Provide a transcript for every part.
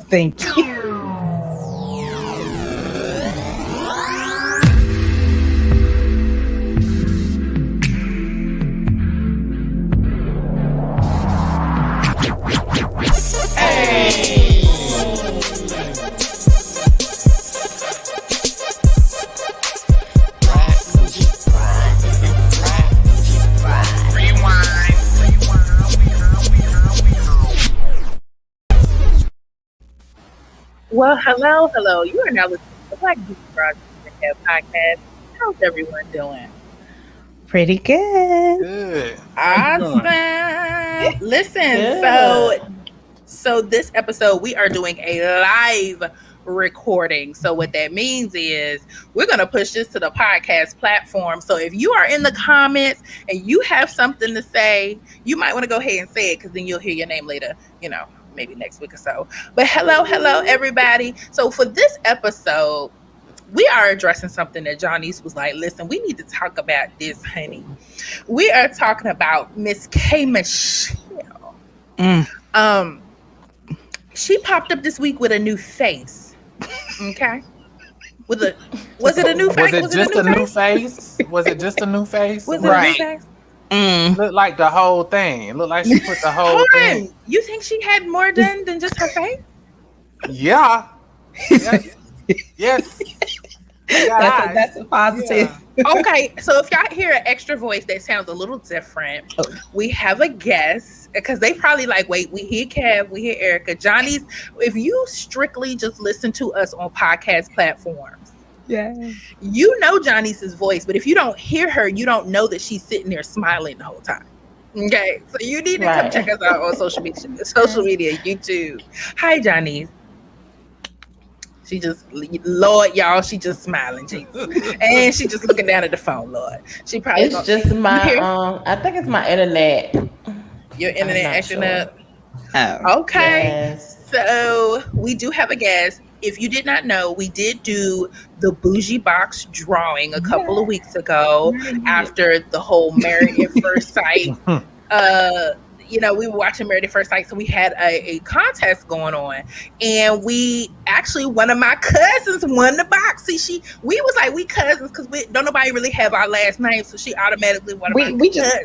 Thank you. Well, hello. You are now listening to the Black Bougie Den podcast. How's everyone doing? Pretty good. Good. How you doing? Awesome. Listen, Good. so this episode we are doing a live recording. So what that means is we're going to push this to the podcast platform. So if you are in the comments and you have something to say, you might want to go ahead and say it because then you'll hear your name later, maybe next week or so. But hello, everybody. So for this episode, we are addressing something that Johnny's was like, listen, we need to talk about this, honey. We are talking about Miss K. Michelle. She popped up this week with a new face. Okay. Was it a new face? Was it just a new face? Was it just a new face? Was it a new face? Looked like the whole thing. It looked like she put the whole thing. You think she had more done than just her face? Yeah. Yes. That's a positive. Yeah. Okay, so if y'all hear an extra voice that sounds a little different, we have a guest because they probably like, wait, we hear Kev, we hear Erica. Johnny's, if you strictly just listen to us on podcast platforms, you know Johnny's voice, but if you don't hear her, you don't know that she's sitting there smiling the whole time. Okay, so you need to come check us out on social media, YouTube. Hi, Johnny's. She just, Lord, y'all, she just smiling, Jesus. And she just looking down at the phone, Lord. She probably It's just my, I think it's my internet. Your internet acting up. Oh. Okay. Yes. So we do have a guest. If you did not know, we did do the Bougie Box drawing a couple of weeks ago after the whole Married at First Sight. We were watching Married at First Sight, so we had a contest going on, and one of my cousins won the box. See, we was like, we cousins because we don't nobody really have our last name, so she automatically won. We just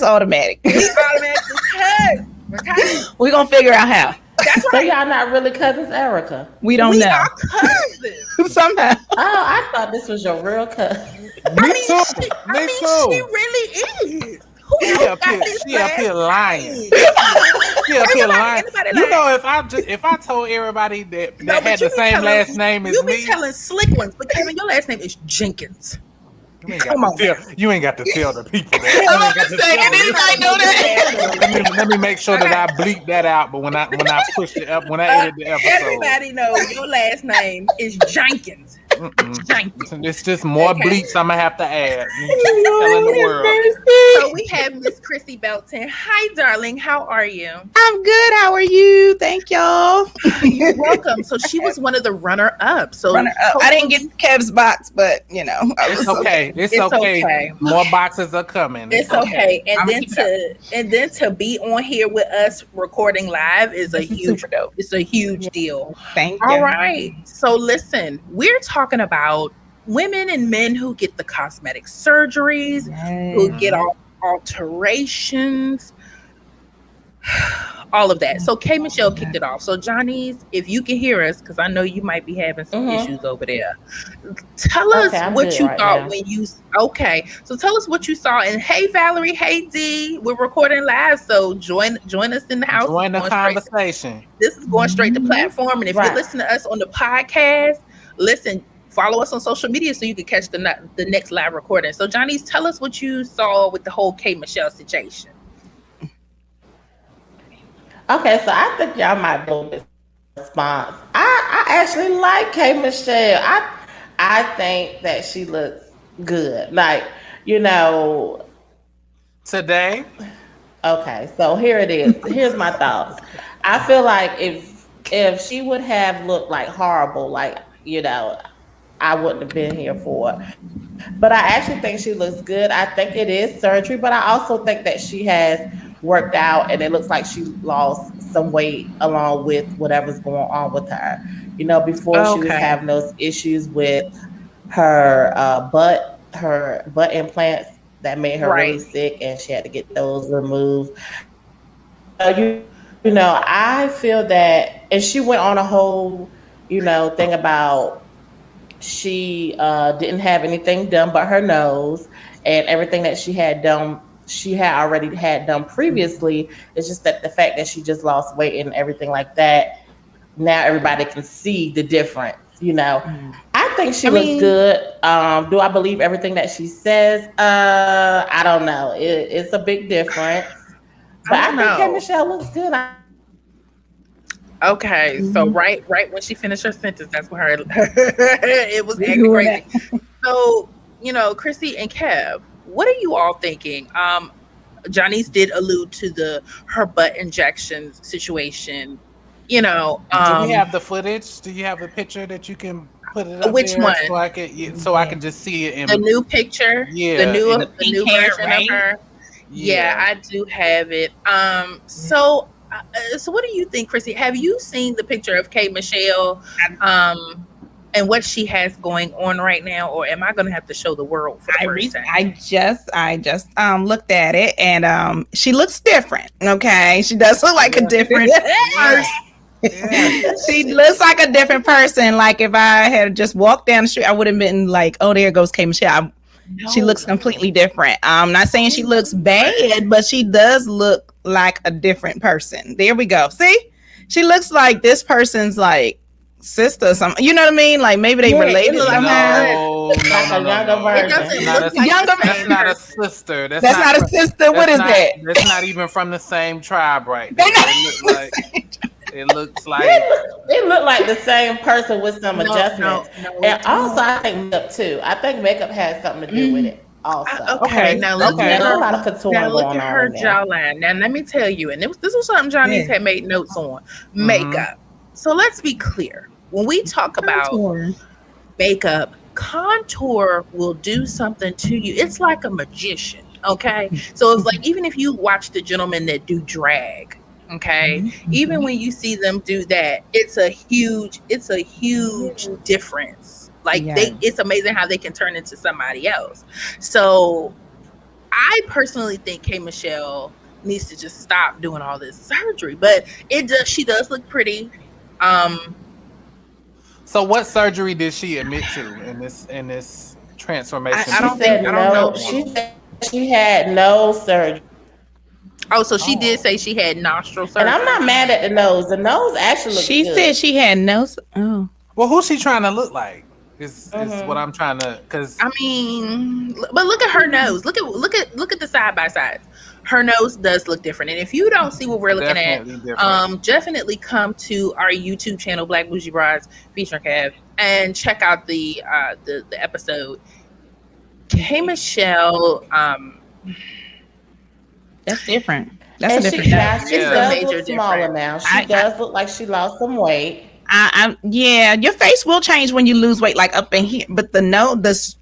automatic. We automatically cousins. Okay? We're gonna figure out how. That's So right. y'all not really cousins, Erica? We don't know. Are cousins. Somehow. Oh, I thought this was your real cousin. Me too. She really is. She up here lying. She up here lying. You know, if I told everybody that had the same last name as me, you be telling slick ones, but Kevin, your last name is Jenkins. Come on, you ain't got to tell the people that. Let me make sure that I bleep that out. But when I push it up, when I edit the episode, everybody knows your last name is Jenkins. Jenkins. It's just more bleeps I'm gonna have to add. Telling the world. So we have Miss Christian Belton. Hi, darling. How are you? I'm good. How are you? Thank y'all. You're welcome. So she was one of the runner-ups. I didn't get Kev's box, but It's okay. It's okay. More boxes are coming. It's okay. And then to be on here with us recording live is super dope. It's a huge deal. Thank you. All right. So listen, we're talking about women and men who get the cosmetic surgeries, who get alterations, all of that. So K. Michelle kicked it off. So Johnny's, if you can hear us, because I know you might be having some issues over there, tell us what you thought when you. Okay, so tell us what you saw. And hey, Valerie, hey D, we're recording live, so join us in the house. Join the conversation. This is going straight to platform, and if you listen to us on the podcast, follow us on social media so you can catch the next live recording. So Johnny's, tell us what you saw with the whole K. Michelle situation. Okay, so I think y'all might blow this response. I actually like K. Michelle. I think that she looks good. Today. Okay, so here it is. Here's my thoughts. I feel like if she would have looked like horrible, I wouldn't have been here for it. But I actually think she looks good. I think it is surgery, but I also think that she has worked out, and it looks like she lost some weight along with whatever's going on with her. Before she was having those issues with her butt implants that made her really sick, and she had to get those removed. I feel that, and she went on a whole, thing about she didn't have anything done but her nose, and everything that she had done, she had already had done previously. It's just that the fact that she just lost weight and everything like that, now everybody can see the difference. I think she looks good. Do I believe everything that she says? I don't know. It's a big difference. But I think K. Michelle looks good. Okay, so right when she finished her sentence, that's when it was acting crazy. So, Chrissy and Kev, what are you all thinking? Janice did allude to her butt injection situation. Do we have the footage? Do you have a picture that you can put it up which there one? So I can just see it in the new picture? Yeah, the new hair, version of her. Yeah, I do have it. So what do you think, Chrissy? Have you seen the picture of K. Michelle and what she has going on right now, or am I going to have to show the world for the first time? I just looked at it, and she looks different. Okay, she does look like a different person. She looks like a different person. Like if I had just walked down the street, I would have been like, "Oh, there goes K. Michelle." She looks completely different. I'm not saying she looks bad, but she does look like a different person. There we go. See, she looks like this person's like sister or something. You know what I mean? Like maybe they related somehow. No. That's not a sister. That's not a sister. What is that? That's not even from the same tribe, right? It looks like the same person with some adjustments. And also, I think makeup too. I think makeup has something to do with it. Also, now look at a lot of couture now look going at her on jawline. Now let me tell you, and this was something Johnny's had made notes on makeup. So let's be clear. When we talk about makeup, contour will do something to you. It's like a magician. Okay, so it's like even if you watch the gentlemen that do drag. Okay, even when you see them do that, it's a huge difference. Like it's amazing how they can turn into somebody else. So I personally think K. Michelle needs to just stop doing all this surgery, but she does look pretty. So what surgery did she admit to in this transformation? I don't know. She said she had no surgery. Oh, so she did say she had nostril surgery. And I'm not mad at the nose. The nose actually looks good. Said she had nose. Oh. Well, who's she trying to look like? Is what I'm trying to, because I mean, but look at her nose. Look at the side by side. Her nose does look different. And if you don't see what we're looking at, definitely come to our YouTube channel, Black Bougie Brides featuring Kev, and check out the episode. K. Michelle, that's different. That's a different thing. She does look smaller now. She does look like she lost some weight. Your face will change when you lose weight, like up in here, but the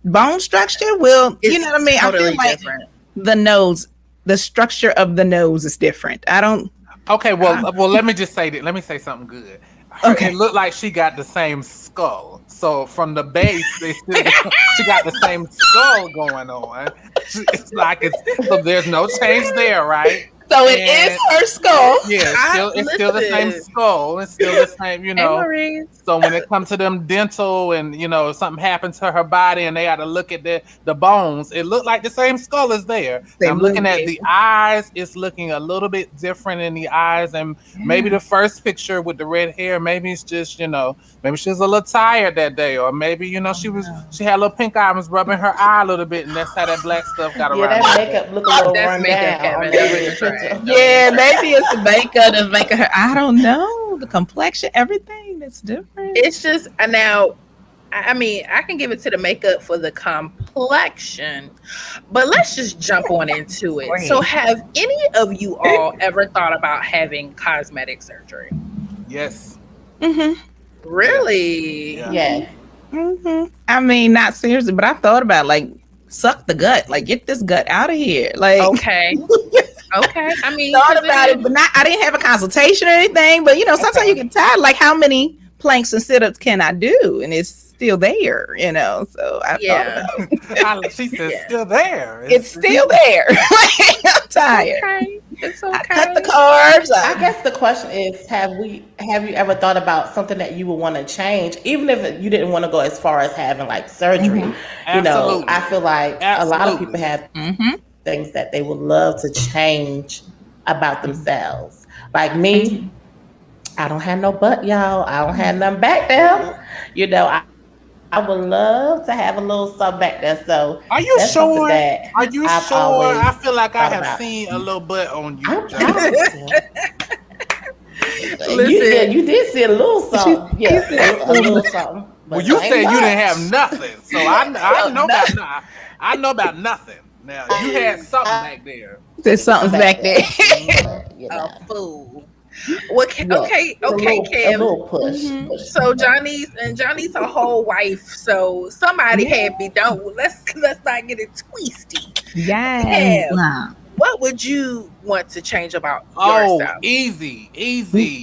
bone structure will. You know what I mean? Totally I feel like different. The structure of the nose is different. I don't. Okay, well, let me just say that. Let me say something good. It looked like she got the same skull. So from the base, she got the same skull going on. It's like so there's no change there, right? So it is her skull. Yeah, it's still the same skull. It's still the same, So when it comes to them dental and, if something happens to her body and they got to look at the bones, it looked like the same skull is there. I'm looking at the eyes. It's looking a little bit different in the eyes. And maybe the first picture with the red hair, maybe it's just, maybe she was a little tired that day. Or maybe, she had little pink eye and was rubbing her eye a little bit. And that's how that black stuff got around. Yeah, that makeup look a little run down. Yeah, maybe it's the makeup that's making her. I don't know, the complexion, everything that's different. It's just now. I mean, I can give it to the makeup for the complexion, but let's just jump on into it. So, have any of you all ever thought about having cosmetic surgery? Yes. Really? Yeah. I mean, not seriously, but I thought about suck the gut, get this gut out of here. Okay. Okay. I mean, thought about it, but I didn't have a consultation or anything. But sometimes you get tired. Like, how many planks and sit-ups can I do? And it's still there, So I thought about it. She said, still there. It's still there. I'm tired. Okay. It's okay. I cut the carbs. I guess the question is, have you ever thought about something that you would want to change, even if you didn't want to go as far as having like surgery? Absolutely. I feel like a lot of people have things that they would love to change about themselves. Like me, I don't have no butt, y'all. I don't have nothing back there. I would love to have a little something back there. So are you sure? Are you sure? I feel like I have seen a little butt on you. You did see a little something. Yeah, a little something. Well, you said you didn't have nothing, so I know about nothing. I know about nothing. Now you had something back there. There's something back there. A fool. Okay, Kev. A little push. So Johnny's a whole wife. So somebody had me. Let's not get it twisted. Yeah. Kev, what would you want to change about yourself? Easy.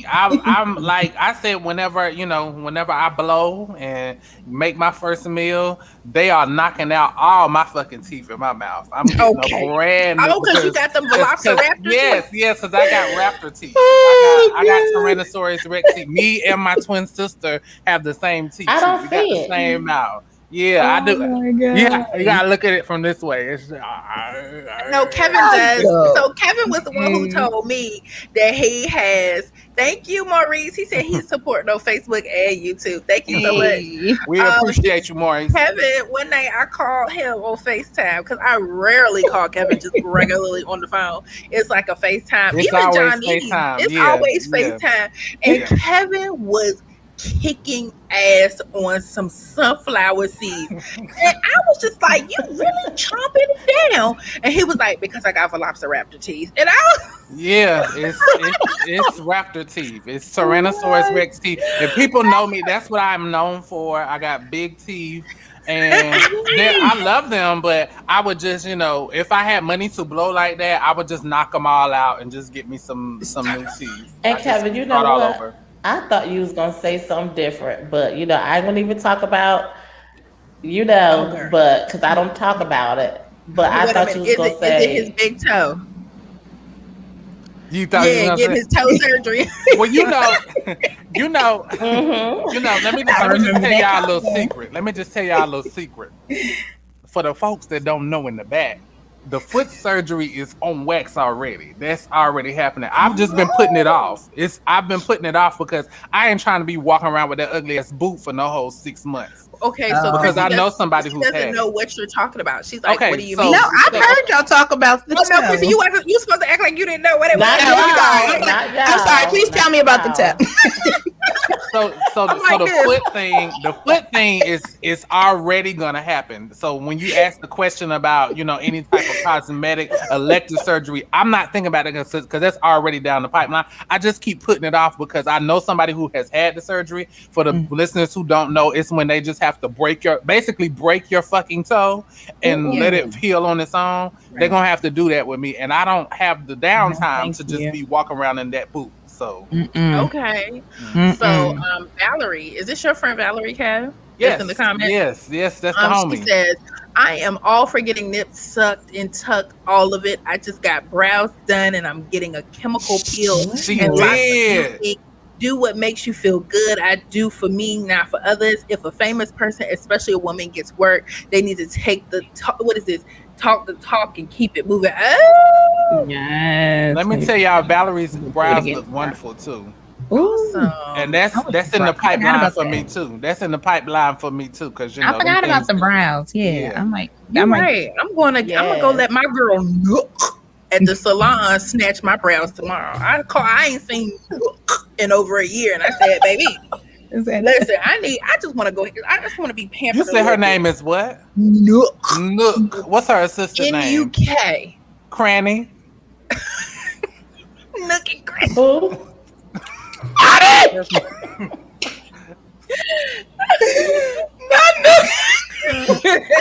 I'm like I said, whenever I blow and make my first meal, they are knocking out all my fucking teeth in my mouth. I'm getting a brand new. Oh, because you got them velociraptor teeth? Yes, because I got raptor teeth. I got Tyrannosaurus Rex teeth. Me and my twin sister have the same teeth. I don't we see got it. the same mouth. Yeah, I do. Yeah, you gotta look at it from this way. No, Kevin does. So Kevin was the one who told me that he has. Thank you, Maurice. He said he's supporting on Facebook and YouTube. Thank you so much. We appreciate you, Maurice. Kevin, one night I called him on FaceTime because I rarely call Kevin just regularly on the phone. It's like a FaceTime. It's even always Johnny, FaceTime. it's always FaceTime. And Kevin was kicking ass on some sunflower seeds. And I was just like, you really chomping it down? And he was like, because I got velociraptor teeth. And I was it's raptor teeth. It's Tyrannosaurus Rex teeth. If people know me, that's what I'm known for. I got big teeth. And I love them, but I would just, if I had money to blow like that, I would just knock them all out and just get me some new teeth. And Kevin, you know what? I thought you was gonna say something different, but I ain't gonna even talk about, but because I don't talk about it. But I thought you was gonna say, is it his big toe? You thought get his toe surgery. Well, let me just tell y'all a little secret. Let me just tell y'all a little secret. For the folks that don't know in the back, the foot surgery is on wax already. That's already happening. I've just been putting it off. I've been putting it off because I ain't trying to be walking around with that ugly ass boot for no whole 6 months. Okay, so because I know somebody who doesn't know what you're talking about. She's like, "What do you mean?" No, I've heard y'all talk about the toe. No, Chrissy, you supposed to act like you didn't know what it was. I'm sorry. Please tell me about the toe. So the foot thing is already gonna happen. So when you ask the question about any type of cosmetic elective surgery, I'm not thinking about it because that's already down the pipeline. I just keep putting it off because I know somebody who has had the surgery. For the listeners who don't know, it's when they just have to break your fucking toe and let it heal on its own. Right. They're gonna have to do that with me, and I don't have the downtime to just be walking around in that boot. So okay. So Valerie, is this your friend Valerie Kev? Yes. In the comments. Yes, that's the homie. She says, I am all for getting nips sucked and tucked, all of it. I just got brows done and I'm getting a chemical peel. She did. Do what makes you feel good. I do for me, not for others. If a famous person, especially a woman, gets work, they need to take the talk. What is this? Talk the talk and keep it moving. Oh, yes. Let me tell y'all, Valerie's brows look wonderful too. Awesome. And that's in the pipeline for me too. That's in the pipeline for me too, because I forgot about the brows. Yeah. I'm like, right. I'm gonna go let my girl look at the salon snatch my brows tomorrow. I ain't seen in over a year, and I said, baby, listen, I just want to go. I just want to be pampered. You said her name is what? Nook. What's her assistant name? N-U-K. Cranny. Nook and Cranny. Got it.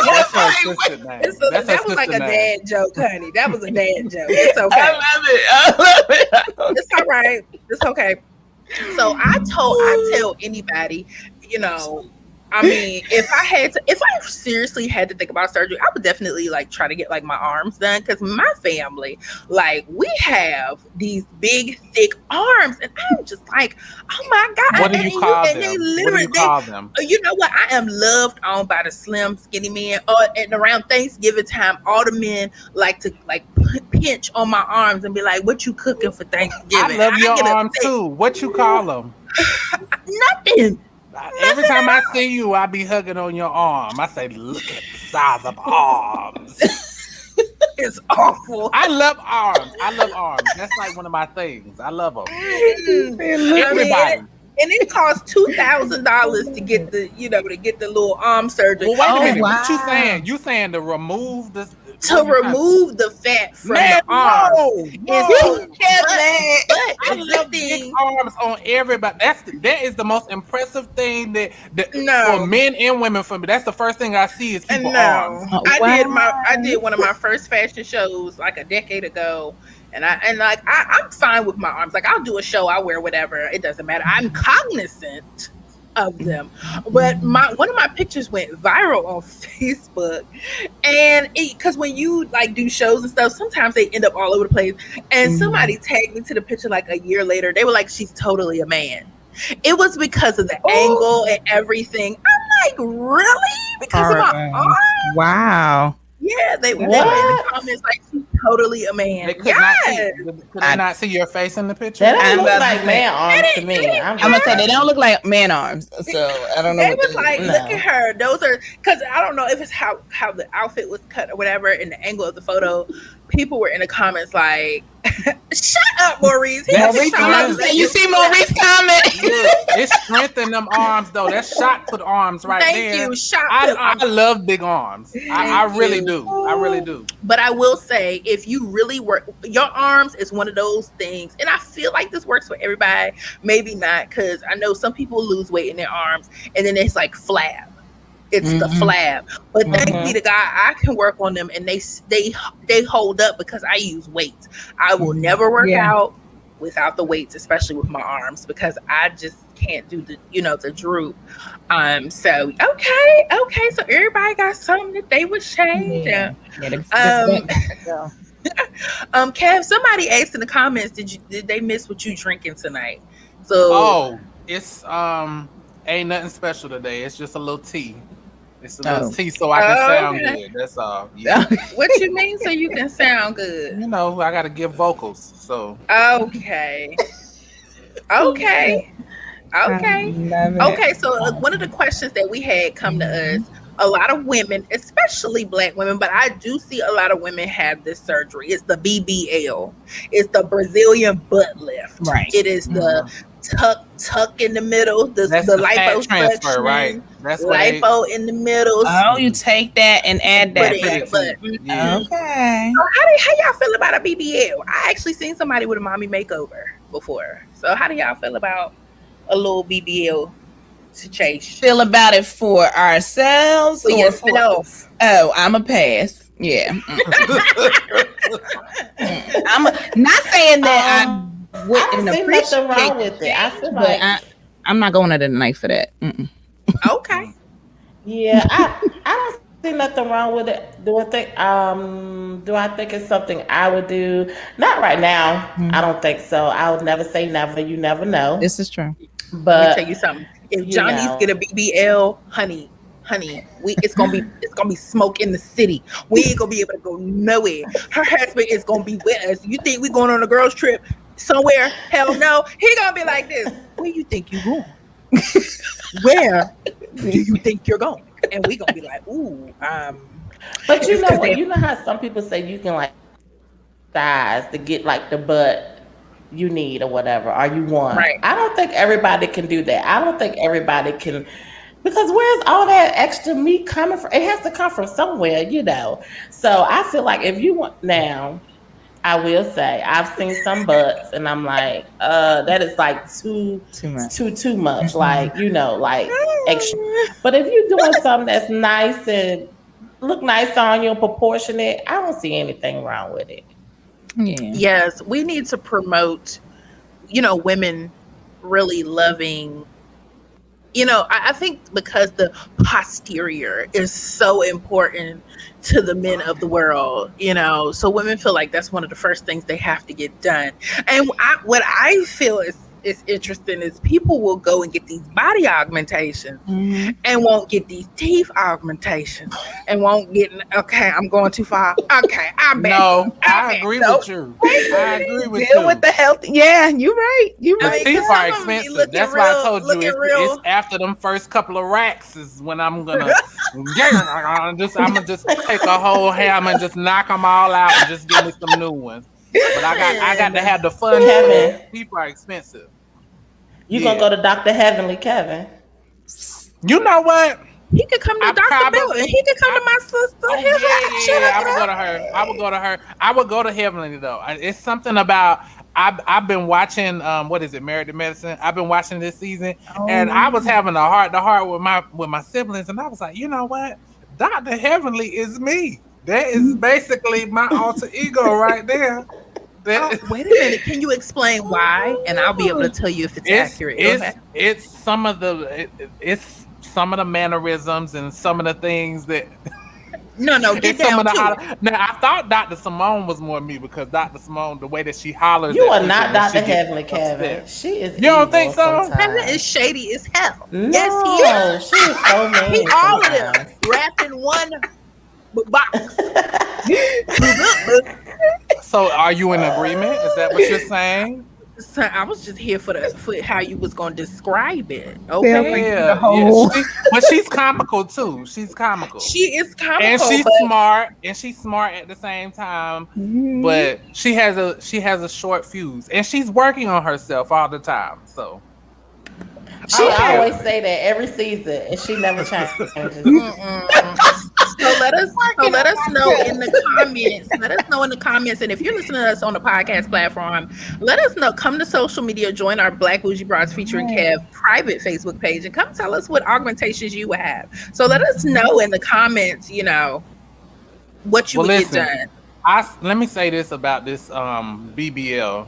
That's her twisted name. That was like a dad joke, honey. That was a dad joke. It's okay. I love it. It's all right. It's okay. So I tell anybody, you know, I mean, if I seriously had to think about surgery, I would definitely like try to get like my arms done, because my family, like, we have these big, thick arms, and I'm just like, oh my God. What do you call them? What do you call them? You know what? I am loved on by the slim, skinny men. And around Thanksgiving time, all the men like to like pinch on my arms and be like, "What you cooking for Thanksgiving?" I love your arms too. What you call them? Nothing. Every time I see you, I be hugging on your arm. I say, "Look at the size of arms." It's awful. I love arms. That's like one of my things. I love them. Everybody. And it costs $2,000 to get the little arm surgery. Well, wait a minute. Wow. What you saying? You saying to remove this? To remove the fat from the arm. I love big arms on everybody. That is the most impressive thing that for men and women. For me, that's the first thing I see is people arms. I did one of my first fashion shows like a decade ago. And I'm fine with my arms. Like, I'll do a show, I'll wear whatever. It doesn't matter. I'm cognizant of them. But one of my pictures went viral on Facebook, and because when you like do shows and stuff, sometimes they end up all over the place. And somebody tagged me to the picture like a year later. They were like, "She's totally a man." It was because of the angle and everything. I'm like, really? Because of my arm? Wow. Yeah, they were in the comments like, "She's totally a man." They could not see your face in the picture. They don't look like man arms to me. I'm gonna say they don't look like man arms. So I don't know. They was like, look at her. Those are, because I don't know if it's how the outfit was cut or whatever, in the angle of the photo. People were in the comments like, "Shut up, Maurice." You see Maurice comment? It's strengthening them arms though. That's shot put arms right there. Thank you. I love big arms. I really do. I really do. But I will say, if you really work, your arms is one of those things, and I feel like this works for everybody. Maybe not, because I know some people lose weight in their arms, and then it's like flab. It's the flab. But thank be to God, I can work on them, and they hold up because I use weights. I will never work out without the weights, especially with my arms, because I just can't do the droop. So okay. So everybody got something that they would change. Kev, somebody asked in the comments, did they miss what you drinking tonight? So it's ain't nothing special today. It's just a little tea. It's a little tea so I can sound good. That's all. Yeah. What you mean so you can sound good? You know, I got to give vocals. So. Okay. So one of the questions that we had come to us, a lot of women, especially Black women, but I do see a lot of women have this surgery. It's the BBL. It's the Brazilian butt lift. Right. It is the tuck in the middle. The lipo transfer, right? That's lipo in the middle. Oh, you take that and add that. Okay. So how y'all feel about a BBL? I actually seen somebody with a mommy makeover before. So how do y'all feel about a little BBL situation? Feel about it for ourselves or yourself? I'm a pass. Yeah. I'm not saying that I wouldn't appreciate nothing wrong with it. I feel like I'm not going to the knife for that. Okay. Yeah, I don't see nothing wrong with it. Do I think it's something I would do? Not right now. I don't think so. I would never say never. You never know. This is true. But let me tell you something. If Johnny's get a BBL, honey, it's gonna be smoke in the city. We ain't gonna be able to go nowhere. Her husband is gonna be with us. You think we going on a girls trip somewhere? Hell no. He gonna be like this. Where you think you going? Where do you think you're going? And we gonna be like, ooh, But you know what? You know how some people say you can like size to get like the butt you need or whatever, or you want. Right. I don't think everybody can do that. I don't think everybody can, because where's all that extra meat coming from? It has to come from somewhere, you know. So I feel like if you want now, I will say I've seen some butts and I'm like, that is like too much. Like, you know, like extra. But if you're doing something that's nice and look nice on you, proportionate. I don't see anything wrong with it. Yeah. Yes, we need to promote, women really loving. I think because the posterior is so important to the men of the world, so women feel like that's one of the first things they have to get done. And what I feel is interesting is people will go and get these body augmentations and won't get these teeth augmentations and won't get. Okay, I'm going too far. Okay, I agree with you. I agree with you. Deal with the health. Yeah, you're right. You're right. Teeth are expensive. That's why I told you it's after them first couple of racks is when I'm gonna I'm gonna just take a whole hammer and just knock them all out and just give me some new ones. But I got to have the fun. Kevin. People are expensive. You gonna go to Dr. Heavenly, Kevin? You know what? He could come to Dr. Belton. He could come to my sister. I would go to her. I would go to Heavenly though. It's something about. I've been watching. What is it? Married to Medicine. I've been watching this season, and I was having a heart to heart with my siblings, and I was like, you know what? Dr. Heavenly is me. That is basically my alter ego right there. Wait a minute. Can you explain why? And I'll be able to tell you if it's accurate. It's some of the mannerisms and some of the things that. No, get down to it. Now I thought Dr. Simone was more me because Dr. Simone, the way that she hollers. You are not Dr. Heavenly, Kevin. She is. You don't think so? Kevin is shady as hell. No, yes, he is. She is so mean. He all of them wrapped in one box. So are you in agreement? Is that what you're saying? So I was just here for how you was going to describe it. Okay. Yeah. But she's comical too. She's comical. She is comical. And she's smart. And she's smart at the same time. Mm-hmm. But she has a short fuse. And she's working on herself all the time. So she always say that every season, and she never changes. So let us know in the comments. Let us know in the comments, and if you're listening to us on the podcast platform, let us know. Come to social media, join our Black Bougie Bras featuring Kev private Facebook page, and come tell us what augmentations you would have. So let us know in the comments, what you would get done. Let me say this about this BBL.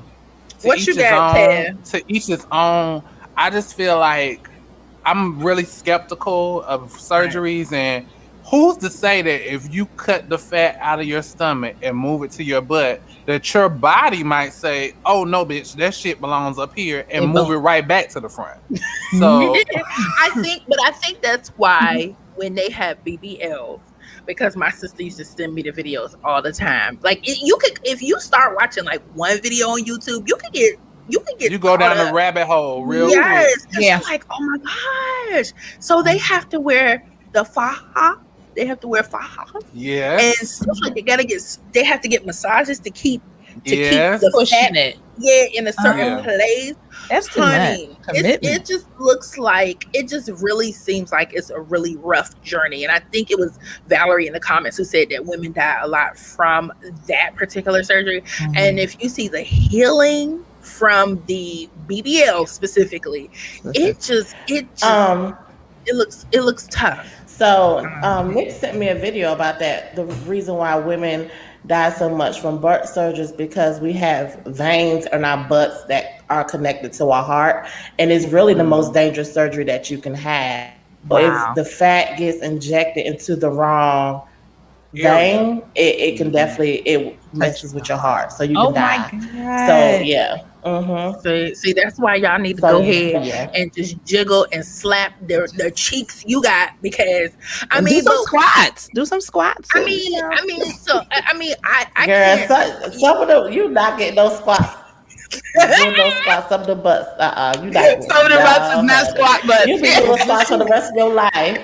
What you got, Kev? To each his own. I just feel like I'm really skeptical of surgeries, and who's to say that if you cut the fat out of your stomach and move it to your butt, that your body might say, "Oh no, bitch, that shit belongs up here," and move it right back to the front. So I think that's why when they have BBLs, because my sister used to send me the videos all the time. Like if you start watching like one video on YouTube, you go down the rabbit hole real quick. Yeah. Like, oh my gosh. So they have to wear the faja. They have to wear fajas. Yes. And like they have to get massages to keep keep the fat in a certain place. That's too much commitment. It just looks like it just really seems like it's a really rough journey. And I think it was Valerie in the comments who said that women die a lot from that particular surgery. Mm-hmm. And if you see the healing from the BBL specifically, it looks tough. So Nick sent me a video about that. The reason why women die so much from butt surgeries because we have veins in our butts that are connected to our heart, and it's really the most dangerous surgery that you can have. But if the fat gets injected into the wrong vein, it can definitely messes with your heart, so you can die. So yeah. Mm-hmm. See, that's why y'all need to go ahead and just jiggle and slap their cheeks you got, because do some squats. Do some squats. I can't. Some of them you not getting those squats. Doing those squats, some of the butts. You not. Some of the butts is not squat butts. You be doing squats for the rest of your life.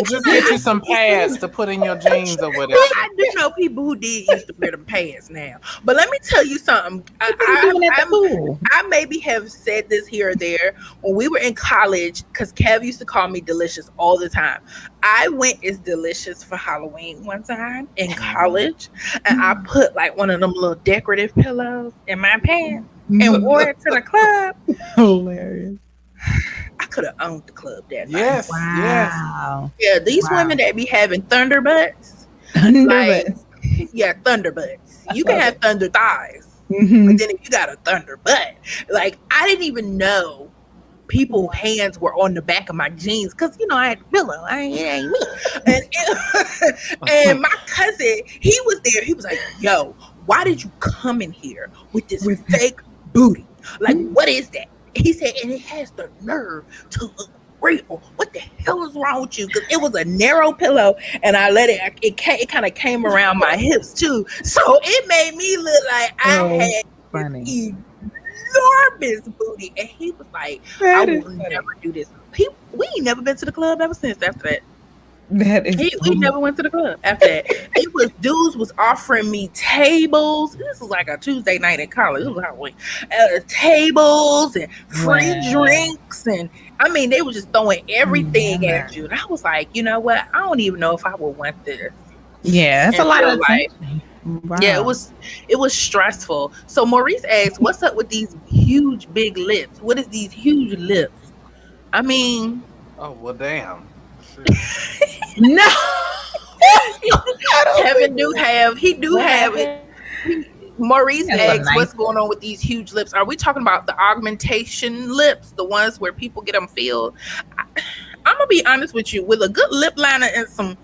Just get you some pads to put in your jeans or whatever. I do know people who did used to wear them pads now. But let me tell you something. I maybe have said this here or there. When we were in college, because Kev used to call me Delicious all the time. I went as Delicious for Halloween one time in college, and I put like one of them little decorative pillows in my pants and wore it to the club. Hilarious. I could have owned the club that night. Yes. Wow. Yeah, these women that be having thunder butts, Like, yeah, thunder butts. You can have thunder thighs, but then if you got a thunder butt, like I didn't even know people's hands were on the back of my jeans because I had a pillow. It ain't me. And my cousin, he was there. He was like, "Yo, why did you come in here with this fake booty? Like, what is that?" He said, and it has the nerve to look real. What the hell is wrong with you? Because it was a narrow pillow, and I let it kind of came around my hips too. So it made me look like I had enormous booty. And he was like, I will never do this. We ain't never been to the club ever since after that. We never went to the club after that. It was dudes was offering me tables. This was like a Tuesday night in college. It was Halloween. Tables and free drinks, and I mean they were just throwing everything at you. And I was like, you know what? I don't even know if I would want this. Yeah, it's a lot of life. Wow. Yeah, it was stressful. So Maurice asked, "What's up with these huge big lips? What is these huge lips?" I mean, oh well, damn. No. Kevin do have it. Maurice asks, "What's going on with these huge lips? Are we talking about the augmentation lips, the ones where people get them filled?" I'm gonna be honest with you. With a good lip liner and some,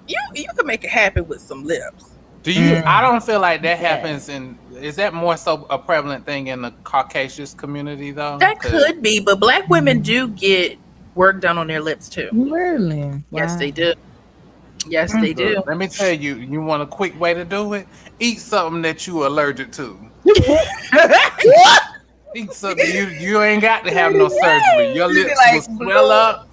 you can make it happen with some lips. Do you? I don't feel like that happens is that more so a prevalent thing in the Caucasian community though? That could be, but Black women do get work done on their lips too. Really? Wow. Yes, they do. Yes, they do. Let me tell you, you want a quick way to do it? Eat something that you allergic to. Eat something you ain't got to have no surgery. Your lips will swell up.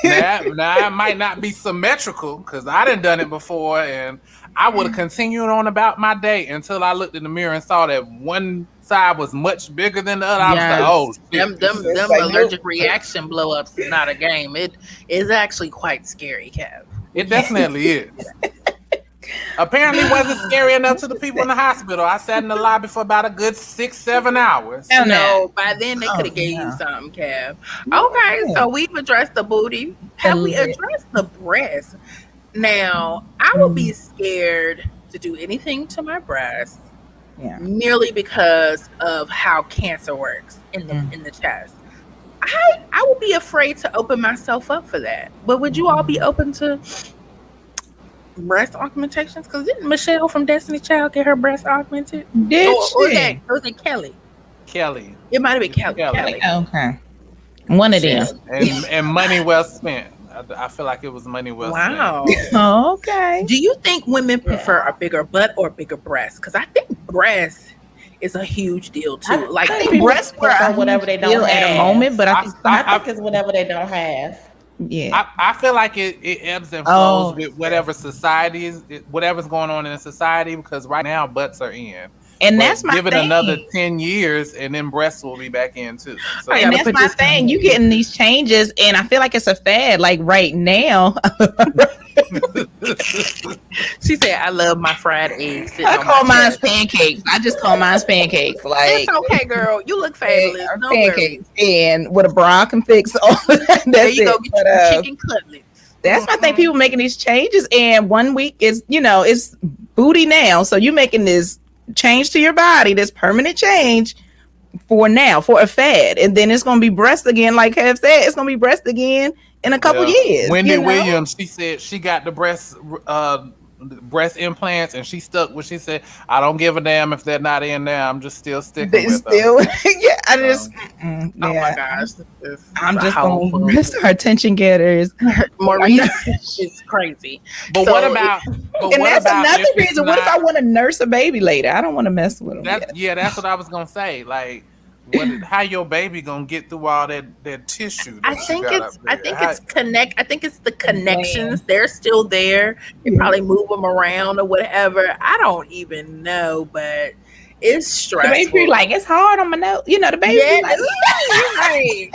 Now it might not be symmetrical because I done it before, and I would have continued on about my day until I looked in the mirror and saw that one side was much bigger than the other. I was like, oh, shit. Them allergic reaction blow-ups is not a game. It is actually quite scary, Kev. It definitely is. Apparently wasn't scary enough to the people in the hospital. I sat in the lobby for about a good 6-7 hours. No, by then they could have gave you something, Kev. Okay, so we've addressed the booty. Have we addressed the breast? Now, I would be scared to do anything to my breast merely because of how cancer works in the chest. I would be afraid to open myself up for that. But would you all be open to breast augmentations? Because didn't Michelle from Destiny Child get her breast augmented? Did she? Or was it Kelly? Kelly. It might have been Kelly. Okay. One of them. And money well spent. I feel like it was money well spent. Wow. Okay. Do you think women prefer a bigger butt or bigger breast? Because I think breast is a huge deal too. I think breasts are whatever they don't have at a moment, but I think it's whatever they don't have. Yeah, I feel like it ebbs and flows with whatever society is, whatever's going on in the society. Because right now butts are in, and that's my give it thing. Another 10 years, and then breasts will be back in too. So, and that's my thing. You getting these changes, and I feel like it's a fad. Like right now. She said, "I love my fried eggs." I call mine pancakes. I just call mine pancakes. Like it's okay, girl. You look fabulous. No pancakes and with a bra can fix all that. There you go. Get your chicken cutlets. That's my thing. People making these changes, and 1 week is it's booty now. So you making this change to your body, this permanent change for a fad, and then it's gonna be breast again. Like Kev said, it's gonna be breast again in a couple years. Wendy Williams, she said she got the breast implants, and she stuck with. She said, "I don't give a damn if they're not in there. I'm just still sticking with them." Yeah, I just. Oh my gosh, I'm just gonna rest our attention getters. Maurice is crazy. But what about? And that's another reason. What if I want to nurse a baby later? I don't want to mess with them. That's what I was gonna say. Like, how your baby gonna get through all that tissue? I think it's the connections. They're still there. You probably move them around or whatever. I don't even know, but it's stressful. The baby like it's hard on my nose. The baby like right.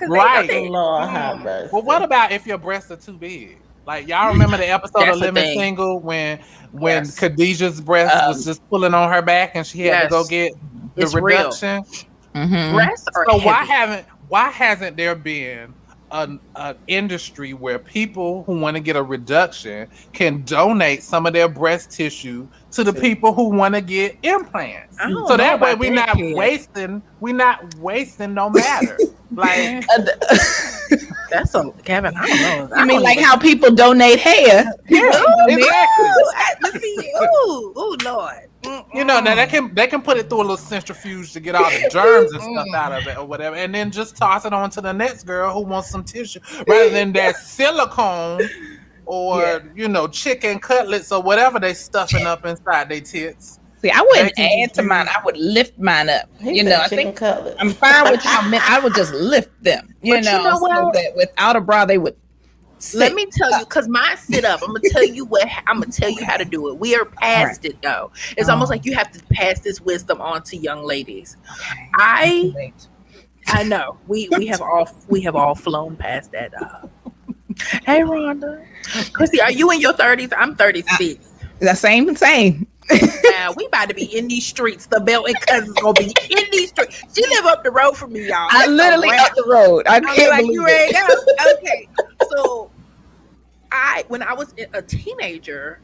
Right. Lord have mercy. Well, what about if your breasts are too big? Like y'all remember the episode of Living Single when Khadijah's breast was just pulling on her back and she had to go get the reduction. Breasts are so heavy. why hasn't there been an industry where people who want to get a reduction can donate some of their breast tissue to the people who want to get implants. So that way we're not wasting no matter. Like that's so Kevin. I don't know. You mean like how people donate hair? Yeah, exactly. Ooh, Lord. You know, now they can put it through a little centrifuge to get all the germs and stuff out of it or whatever, and then just toss it on to the next girl who wants some tissue, rather than that silicone or you know, chicken cutlets or whatever they stuffing up inside their tits. See, I wouldn't add to mine. I would lift mine up. You know, I think cutlets. I'm fine with how many. I would just lift them. You know so that without a bra they would. Let me tell you, because mine sit up. I'm gonna tell you how to do it. We are past it though. It's almost like you have to pass this wisdom on to young ladies. Okay. I know we have all flown past that. Hey Rhonda, Chrissy, are you in your 30s? I'm 36. The same. Now we about to be in these streets. The Belton cousins gonna be in these streets. She live up the road from me, y'all. I literally up the road. I can't believe you ready to go. Okay, so when I was a teenager,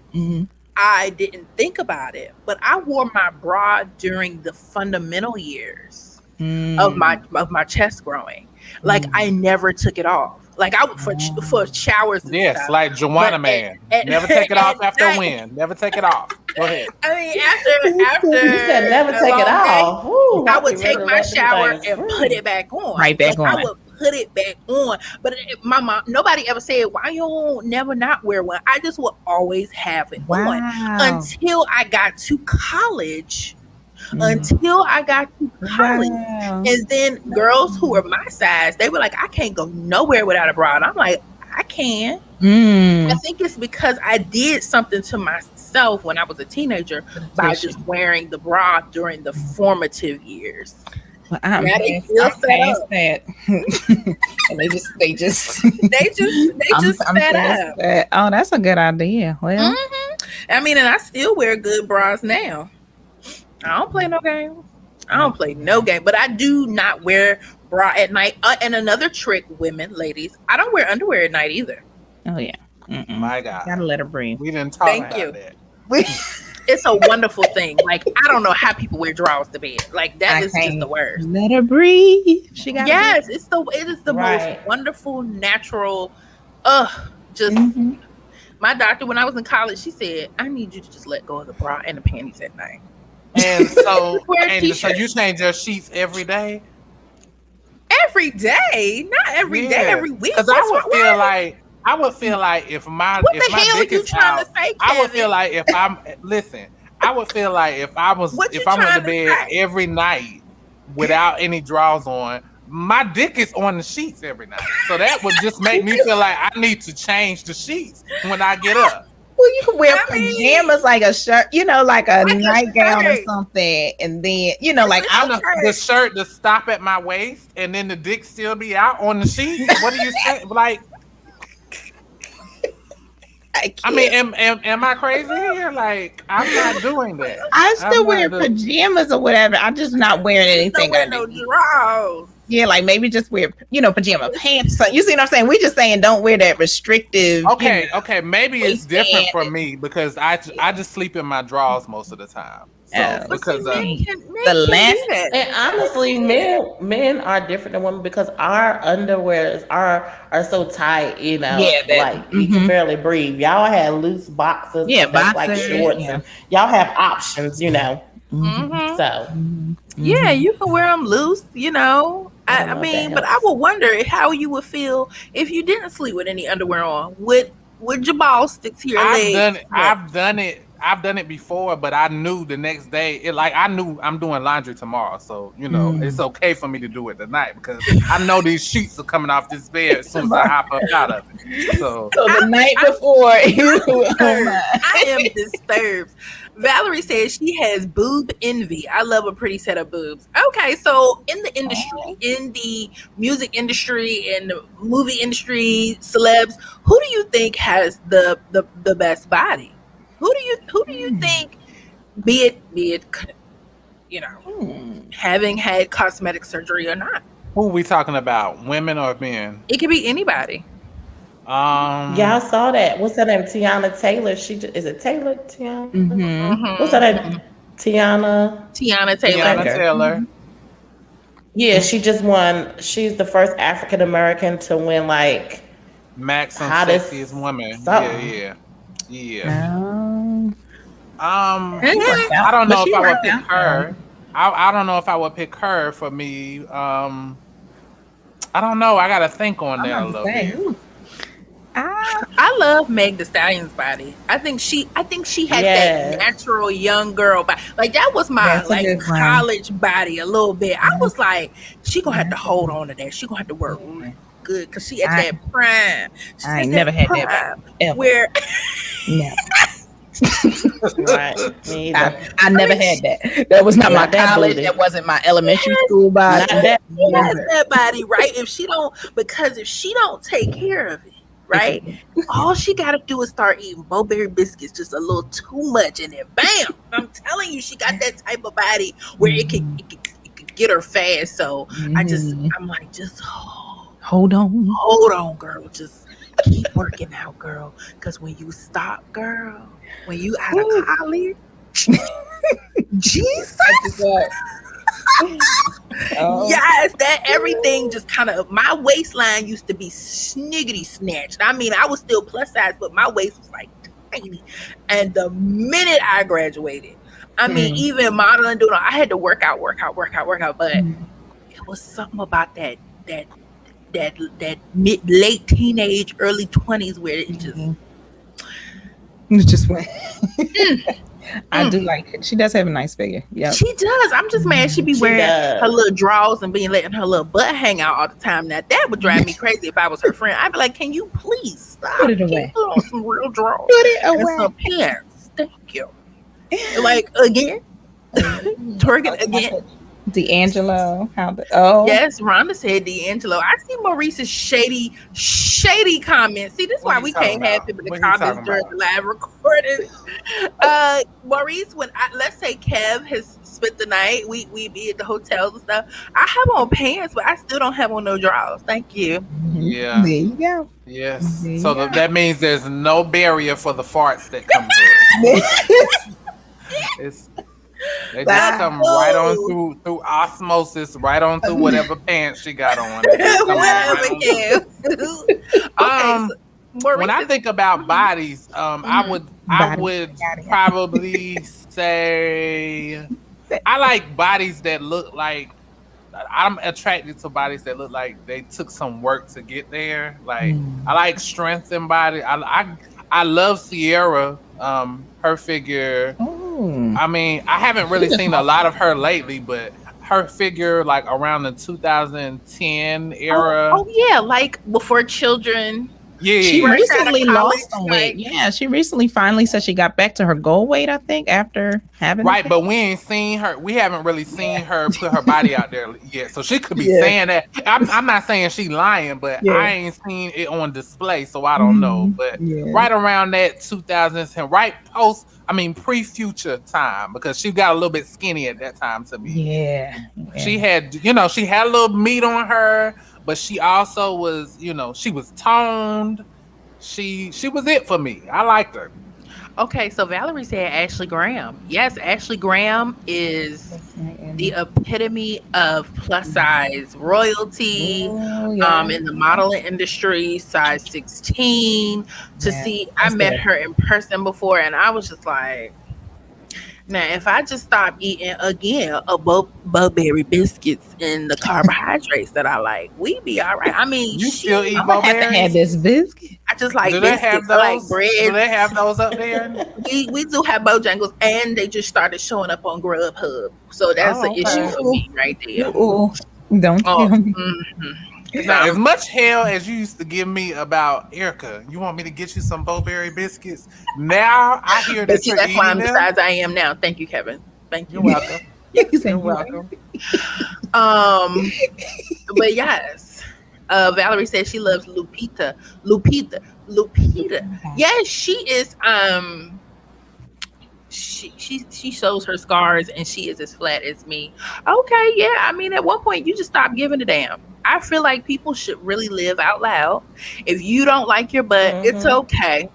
I didn't think about it, but I wore my bra during the fundamental years of my chest growing. Like I never took it off. Like I would for showers. And stuff. Like Joanna Man. Never take it off after a win. Never take it off. Go ahead. I mean, after you said never take it off. Ooh, I would take my shower and put it back on. Right back on. I would put it back on. But my mom, nobody ever said, why you don't never not wear one? I just would always have it on until I got to college. And then girls who were my size, they were like, I can't go nowhere without a bra. And I'm like, I can. I think it's because I did something to myself when I was a teenager by just wearing the bra during the formative years. Well, I'm past that. And they just fed up. Oh, that's a good idea. Well, I mean, and I still wear good bras now. I don't play no game. But I do not wear bra at night. And another trick, women, ladies, I don't wear underwear at night either. Oh yeah. My God. Gotta let her breathe. We didn't talk about that. It's a wonderful thing. Like, I don't know how people wear drawers to bed. Like, that is just the worst. Let her breathe. She got it is the most wonderful, natural, my doctor, when I was in college, she said, I need you to just let go of the bra and the panties at night. And so you change your sheets every day? Every day? Not every day, every week. Because I would feel like if my dick is out, I would feel like if I'm I would feel like if I went to bed every night without any drawers on, my dick is on the sheets every night. So that would just make me feel like I need to change the sheets when I get up. Well, you can wear pajamas, like a shirt, like a nightgown or something, and then like the shirt to stop at my waist, and then the dick still be out on the sheet. What do you say? Like, I mean, am I crazy here? Like, I'm not doing that. I still wear pajamas or whatever. I'm just not wearing anything. No drawers. Yeah, like maybe just wear, pajama pants. So, you see what I'm saying? We just saying don't wear that restrictive. Okay. Maybe it's different for me because I just sleep in my drawers most of the time. So because the last and honestly, men are different than women because our underwears are so tight, like you can barely breathe. Y'all have loose boxes, boxers, like shorts, and y'all have options, So you can wear them loose, I mean, but I would wonder how you would feel if you didn't sleep with any underwear on. Would your balls stick to your legs? I've done it before, but I knew the next day. I knew I'm doing laundry tomorrow, so it's okay for me to do it tonight because I know these sheets are coming off this bed as soon as I hop up out of it. So the night before, I am disturbed. Valerie says she has boob envy. I love a pretty set of boobs. Okay, so in the industry, in the music industry, in the movie industry, celebs, who do you think has the best body? Who do you think, be it having had cosmetic surgery or not? Who are we talking about? Women or men? It could be anybody. Yeah, I saw that. What's her name? Tiana Taylor. Is it Taylor? Tiana. What's her name? Tiana. Tiana Taylor. Tiana Taylor. Yeah, she just won. She's the first African American to win like Maxim hottest sexiest woman. something. Yeah. I don't know if I would pick her. I don't know if I would pick her for me. I don't know. I gotta think on that a little bit. I love Meg Thee Stallion's body. I think she had that natural young girl body. Like that was my college body a little bit. I was like, she gonna have to hold on to that. She gonna have to work really good because she at that prime. I ain't never had that ever. Where no. Right. I never had that. That was not my college. That wasn't my elementary school body. That body, right? If she don't take care of it, right? All she got to do is start eating Bo-Berry biscuits just a little too much, and then bam! I'm telling you, she got that type of body where it could get her fast. So I'm like, just hold on, girl. Just keep working out, girl. Because when you stop, girl, when you out of college, Jesus. Yes, that everything just kind of, my waistline used to be sniggity snatched. I mean, I was still plus size, but my waist was like tiny. And the minute I graduated, I mean, even modeling, doing, I had to work out. But it was something about that late teenage, early 20s where it just went. I do like it. She does have a nice figure. Yeah, she does. I'm just mad she be wearing her little drawers and letting her little butt hang out all the time. Now that would drive me crazy if I was her friend. I'd be like, "Can you please stop? Put it away. Put on some real drawers. Put it away. And some pants. Thank you." Like again, twerking again. D'Angelo, yes, Rhonda said D'Angelo. I see Maurice's shady comments. See, this is why we can't have people in the comments during the live recording. Maurice, when let's say Kev has spent the night, we be at the hotels and stuff. I have on pants, but I still don't have on no drawers. Thank you. Yeah, there you go. Yes, so that means there's no barrier for the farts that come through. They just come right on through osmosis, right on through whatever pants she got on. When I think about bodies, I would probably say I like bodies that look like, I'm attracted to bodies that look like they took some work to get there. Like I like strength in body. I love Sierra. Her figure. I mean, I haven't really seen a lot of her lately, but her figure, like around the 2010 era. Oh yeah, like Before Children. Yeah, she recently lost some weight. Yeah, she recently finally said she got back to her goal weight, I think, after having but we ain't seen her. We haven't really seen her put her body out there yet, so she could be saying that. I'm not saying she lying, but I ain't seen it on display, so I don't know. But right around that 2010, right post, pre-Future time, because she got a little bit skinny at that time to me. Yeah. She had, she had a little meat on her. But she also was, she was toned. She was it for me. I liked her. Okay, so Valerie said Ashley Graham. Yes, Ashley Graham is the epitome of plus size royalty in the modeling industry, size 16. I met her in person before, and I was just like, now, if I just stop eating again Bo-Berry biscuits and the carbohydrates that I like, we be all right. I mean, you still eat Bo-Berry? I have this biscuit. I just like biscuits. I like bread. Do they have those up there? we do have Bojangles, and they just started showing up on Grubhub, so that's an issue for me right there. Ooh. Don't tell me. Now, as much hell as you used to give me about Erica, you want me to get you some Bo-Berry biscuits? Now I hear that you're that's eating why I'm the them. size I am now. Thank you, Kevin. Thank you. You're welcome. You're welcome. But yes, Valerie said she loves Lupita. Yes, she is. she shows her scars and she is as flat as me. Okay, yeah. I mean, at one point you just stop giving a damn. I feel like people should really live out loud. If you don't like your butt, it's okay.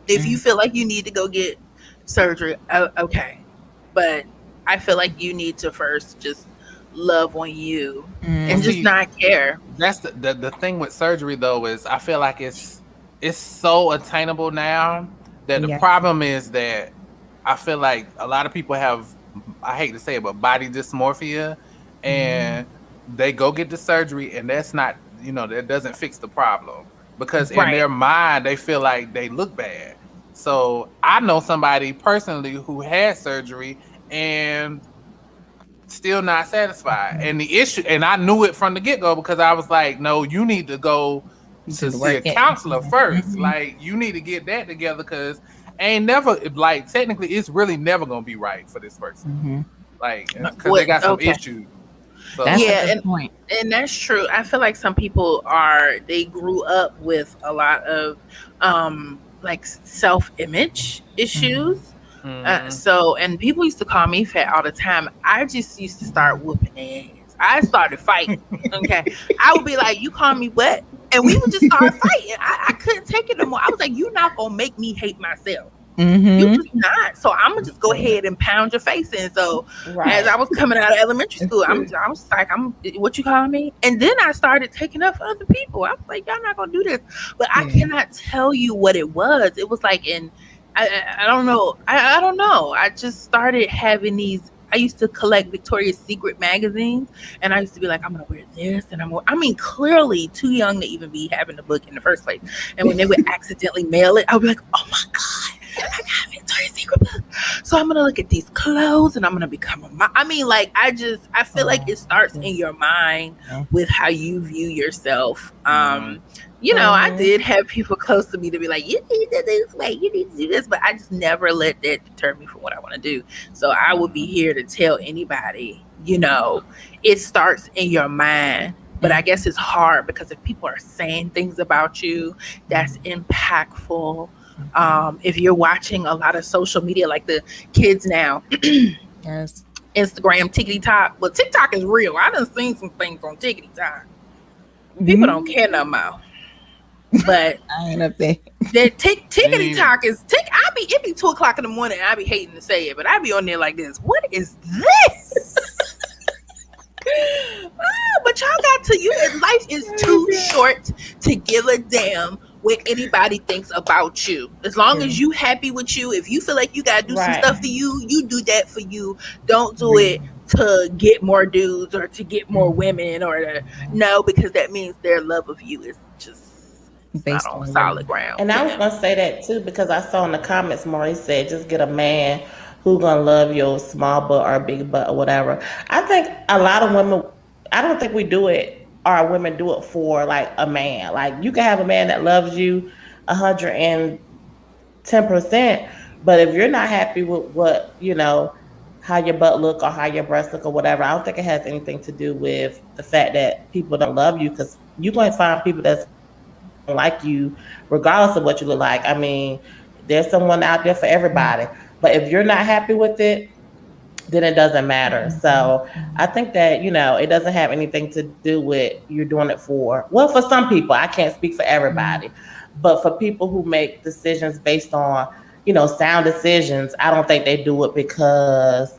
If you feel like you need to go get surgery, okay. But I feel like you need to first just love on you and just not care. That's the thing with surgery though, is I feel like it's so attainable now that the problem is that I feel like a lot of people have, I hate to say it, but body dysmorphia, and they go get the surgery, and that's not, that doesn't fix the problem, because in their mind they feel like they look bad. So I know somebody personally who had surgery and still not satisfied. And the issue, and I knew it from the get-go, because I was like, no, you need to go to see a counselor first. Like, you need to get that together, because ain't never, like, technically it's really never gonna be right for this person. Like, because they got some issues. So, That's a good point. And that's true. I feel like some people they grew up with a lot of like self-image issues. So, and people used to call me fat all the time. I just used to start whooping their ass. I started fighting. Okay, I would be like, "You call me what?" And we would just start fighting. I couldn't take it no more. I was like, "You're not gonna make me hate myself. You just not." So I'm gonna just go ahead and pound your face in. So as I was coming out of elementary school, I was like, "What you call me?" And then I started taking up for other people. I was like, "Y'all not gonna do this," but I cannot tell you what it was. It was like I don't know. I don't know. I just started having these. I used to collect Victoria's Secret magazines, and I used to be like, I'm gonna wear this, and I mean, clearly too young to even be having the book in the first place. And when they would accidentally mail it, I would be like, oh my god, I got a Victoria's Secret book. So I'm gonna look at these clothes, and I'm gonna become I mean, like, I feel like it starts in your mind with how you view yourself. I did have people close to me to be like, you need to do this way, you need to do this, but I just never let that deter me from what I want to do. So I would be here to tell anybody, it starts in your mind. But I guess it's hard because if people are saying things about you that's impactful, if you're watching a lot of social media, like the kids now, yes, Instagram, TikTok. Well, TikTok is real. I done seen some things on TikTok. People don't care no more. But I ain't up there. That tickety talk is it be 2:00 in the morning. I be hating to say it, but I be on there like this. What is this? But y'all got to life is too short to give a damn what anybody thinks about you. As long as you happy with you, if you feel like you gotta do some stuff for you, you do that for you. Don't do it to get more dudes or to get more women because that means their love of you is just based on solid ground. And I was gonna say that too, because I saw in the comments Maurice said just get a man who gonna love your small butt or big butt or whatever. I think a lot of women, I don't think we do it, or women do it for like a man. Like, you can have a man that loves you 110%, but if you're not happy with what, how your butt look or how your breasts look or whatever, I don't think it has anything to do with the fact that people don't love you, because you're going to find people that's like you regardless of what you look like. I mean, there's someone out there for everybody, but if you're not happy with it, then it doesn't matter. So I think that, it doesn't have anything to do with you're doing it for some people. I can't speak for everybody, but for people who make decisions based on, sound decisions, I don't think they do it because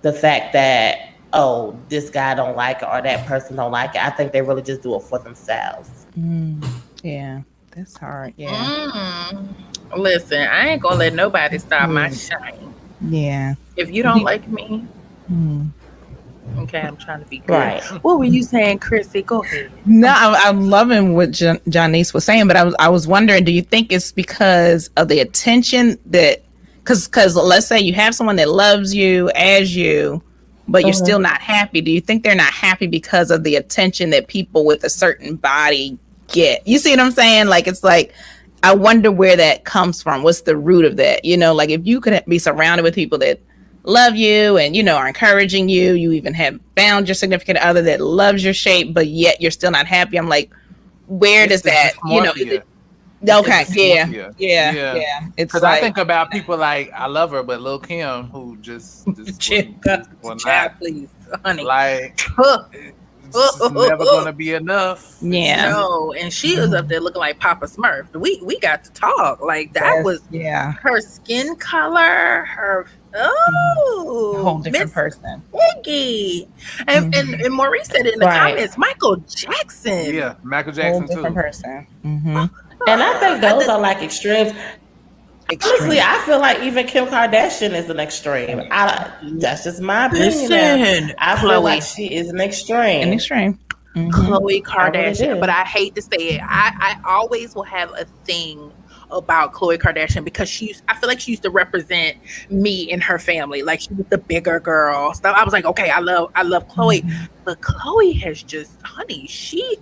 the fact that, oh, this guy don't like it or that person don't like it. I think they really just do it for themselves. Yeah, that's hard. Yeah. Listen, I ain't gonna let nobody stop my shine. Yeah. If you don't like me, okay, I'm trying to be good. Right. What were you saying, Chrissy? Go ahead. No, I'm loving what Janice was saying, but I was wondering, do you think it's because of the attention that, because let's say you have someone that loves you as you, but you're still not happy. Do you think they're not happy because of the attention that people with a certain body get? You see what I'm saying? Like, it's like, I wonder where that comes from. What's the root of that? Like, if you could be surrounded with people that love you and, are encouraging you, you even have found your significant other that loves your shape, but yet you're still not happy. I'm like, where does that, Okay, yeah. It's because like I think about people like I love her, but Lil Kim, who just will not, please, honey. like it's never gonna be enough. Yeah. No, and she was up there looking like Papa Smurf. We got to talk. Like that was her skin color, her a whole different person. Piggy. And Maurice said it in the comments, Michael Jackson. Yeah, Michael Jackson whole different too. person. And I think those are like extremes. Honestly, I feel like even Kim Kardashian is an extreme. That's just my opinion. Listen, I feel like she is an extreme. Khloe Kardashian, but I hate to say it. I always will have a thing about Khloe Kardashian because I feel like she used to represent me and her family. Like she was the bigger girl stuff. I was like, okay, I love Khloe, but Khloe has just, honey, she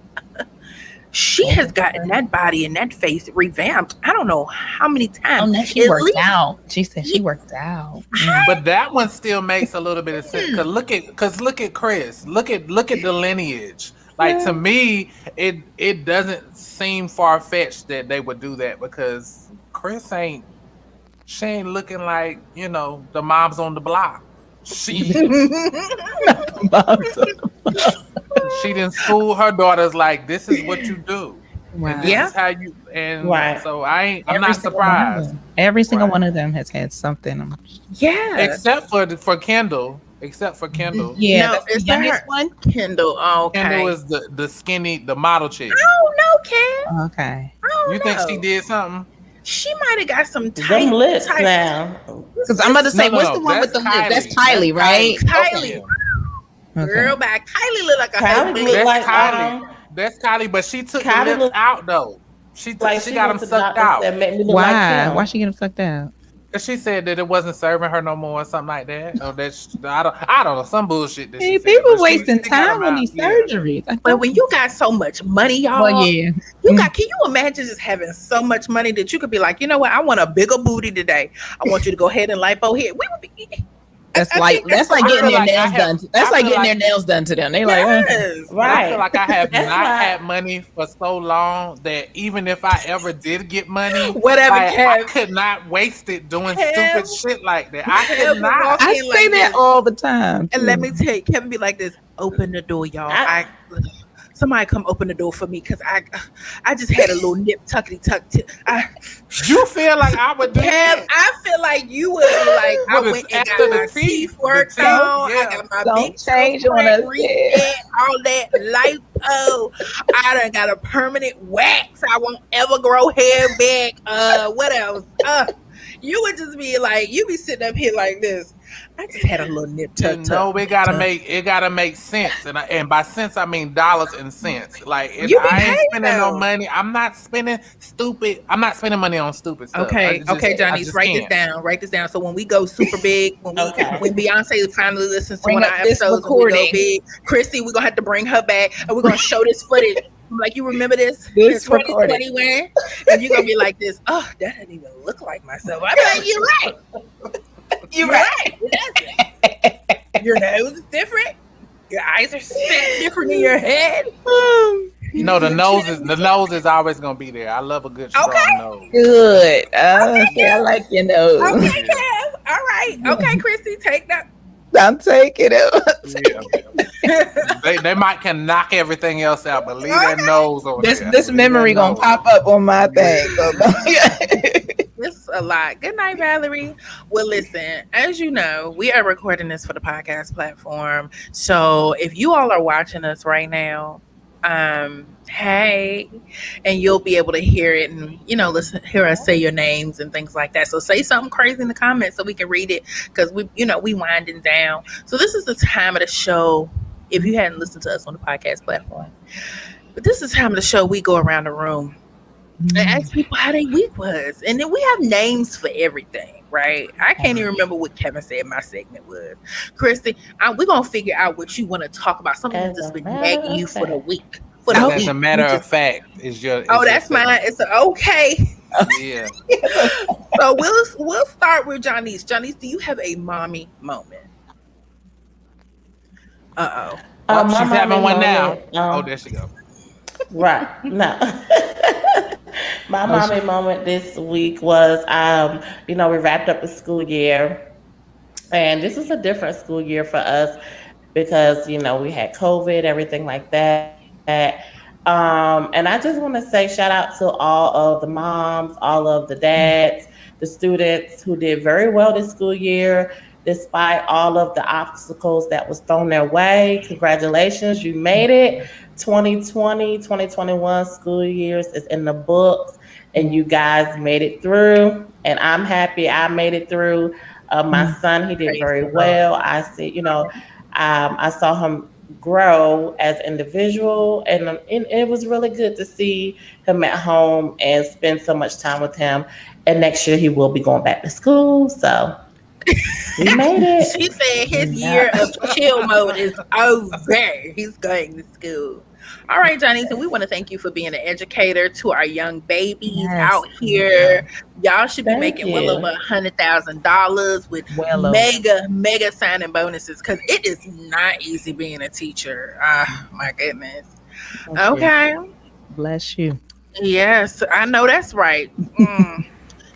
has gotten that body and that face revamped. I don't know how many times. Oh, no, she worked out. She said she worked out. But that one still makes a little bit of sense. Cause look at Chris. Look at the lineage. Like to me, it doesn't seem far fetched that they would do that because Chris ain't looking like, the moms on the block. She didn't school her daughters like this is what you do. Wow. This is how you so I'm not surprised. Every single one of them has had something. Yeah. Except for Kendall. Yeah, no, that's the youngest one. Kendall. Oh, okay. Kendall is the skinny, the model chick. Oh no, Ken. Okay. You think she did something? She might have got some tight lips now. Because I'm about to say, what's the one with the lips? That's Kylie, right? Kylie. Okay. Girl, back. Kylie look like a husband. That's Kylie. That's Kylie, but she took the lips out though. She got them sucked out. Why? Why she get them sucked out? Cause she said that it wasn't serving her no more or something like that. Or that I don't know, some bullshit. That people wasting time on these surgeries. But when you got so much money, y'all, can you imagine just having so much money that you could be like, you know what, I want a bigger booty today. I want you to go ahead and lipo here. We would be. That's like getting their nails done. That's like getting their nails done to them. They like, right. I feel like I have not had money for so long that even if I ever did get money, I could not waste it doing stupid shit like that. I could not. I say that all the time. And let me tell you, Kevin be like this: open the door, y'all. Somebody come open the door for me because I just had a little nip tuckety tuck. You feel like I would do that? I feel like you would be like, I went and got my teeth worked on. I got my big change on us. All that lipo. I done got a permanent wax. I won't ever grow hair back. What else? You would just be like, you be sitting up here like this. I just had a little nip tuck. No, it gotta make sense, and by sense I mean dollars and cents. Like if I ain't spending no money, I'm not spending money on stupid stuff. Okay, Johnny, write this down. So when we go super big, when Beyonce finally listens to one of our episodes, when we go big, Chrissy, we're gonna have to bring her back, and we're gonna show this footage. Like, you remember this? This 2021, and you're gonna be like this. Oh, that doesn't even look like myself. I'm like, you're right. You're right. Your nose is different. Your eyes are set different in your head. No, the nose is always gonna be there. I love a good strong nose. Good. Okay, I like your nose. Okay, Kev. All right. Okay, Christy, take that. I'm taking it. They might can knock everything else out, but leave that nose over there. This memory gonna pop up on my thing. So this is a lot. Good night, Valerie. Well, listen, as you know, we are recording this for the podcast platform. So if you all are watching us right now, hey, and you'll be able to hear it and hear us say your names and things like that. So say something crazy in the comments so we can read it, because we winding down. So this is the time of the show, if you hadn't listened to us on the podcast platform, but this is the time of the show we go around the room and ask people how their week was, and then we have names for everything, right? I can't even remember what Kevin said my segment was. Christy, we're gonna figure out what you want to talk about, something that's been nagging you for the week. As a matter of fact, that's mine. It's okay. Yeah. So we'll start with Janice. Janice, do you have a mommy moment? She's having one now. There she go. Right. No. My mommy moment this week was, we wrapped up the school year, and this was a different school year for us because we had COVID, everything like that. And I just want to say shout out to all of the moms, all of the dads, the students who did very well this school year, despite all of the obstacles that was thrown their way. Congratulations, you made it. 2020, 2021 school years is in the books, and you guys made it through. And I'm happy I made it through. My son, he did very well. I see, I saw him grow as an individual, and it was really good to see him at home and spend so much time with him. And next year he will be going back to school, so we made it. She said his year of chill mode is over. He's going to school. All right, Johnny, so we want to thank you for being an educator to our young babies out here. Y'all should be making well over $100,000 with mega signing bonuses, because it is not easy being a teacher. My goodness. Okay. Bless you. Yes, I know that's right.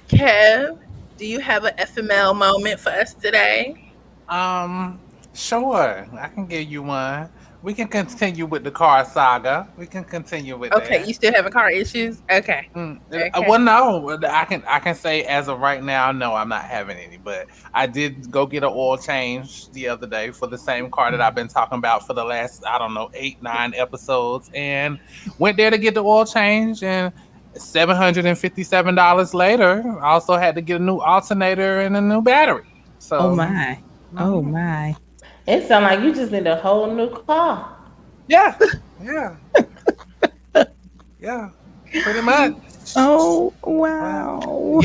Kev, do you have an FML moment for us today? Sure. I can give you one. We can continue with the car saga. We can continue with that. Okay, you still having car issues? Okay. Okay. Well, no, I can say as of right now, no, I'm not having any. But I did go get an oil change the other day for the same car that I've been talking about for the last, 8-9 episodes, and went there to get the oil change, and $757 later, I also had to get a new alternator and a new battery. So, oh my. It sounds like you just need a whole new car. Yeah, pretty much. Oh wow.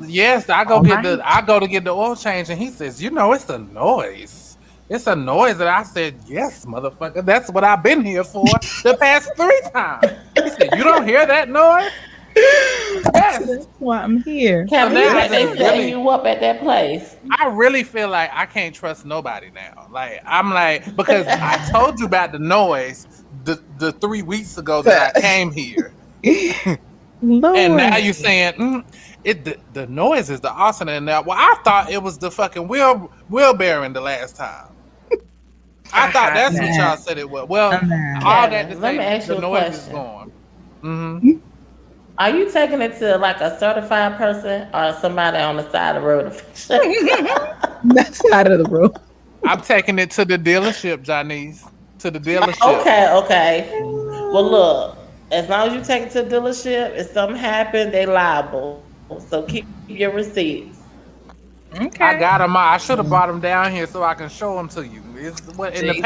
Yes. I go to get the oil change, and he says, it's a noise. It's a noise. And I said, yes, motherfucker. That's what I've been here for the past 3 times. He said, you don't hear that noise? Yes. That's why I'm here. Can they setting you up at that place? I really feel like I can't trust nobody now. Because I told you about the noise the 3 weeks ago that I came here. Lord. And now you're saying the noise is the alternator now. Well, I thought it was the fucking wheel bearing the last time. I thought that's what y'all said it was. Well, all that to say, the noise is gone. Mm-hmm. Are you taking it to like a certified person or somebody on the side of the road? That side of the road. I'm taking it to the dealership, Janice. To the dealership. Okay. Well, look, as long as you take it to the dealership, if something happens, they liable. So keep your receipts. Okay. I got them. I should have brought them down here so I can show them to you. It's what in the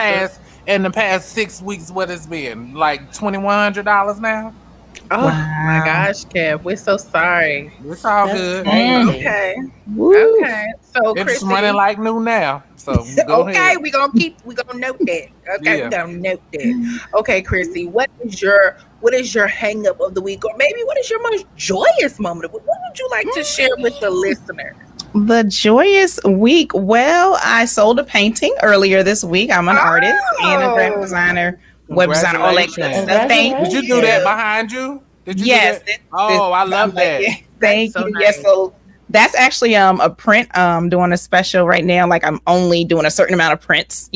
past 6 weeks, what it's been like $2,100 now. Oh my gosh, Kev, we're so sorry. It's all good. Okay. Woo. Okay. So it's Chrissy, running like new now. So go ahead. we're gonna note that. Okay, we're gonna note that. Okay, Chrissy, what is your hang up of the week? Or maybe what is your most joyous moment of the week? What would you like to share with the listener? The joyous week. Well, I sold a painting earlier this week. I'm an artist and a graphic designer. Web designer, all that good stuff. Did you do that behind you? Did you? Yes. I love that. Thank you. Yes. So that's actually a print. Doing a special right now. Like I'm only doing a certain amount of prints.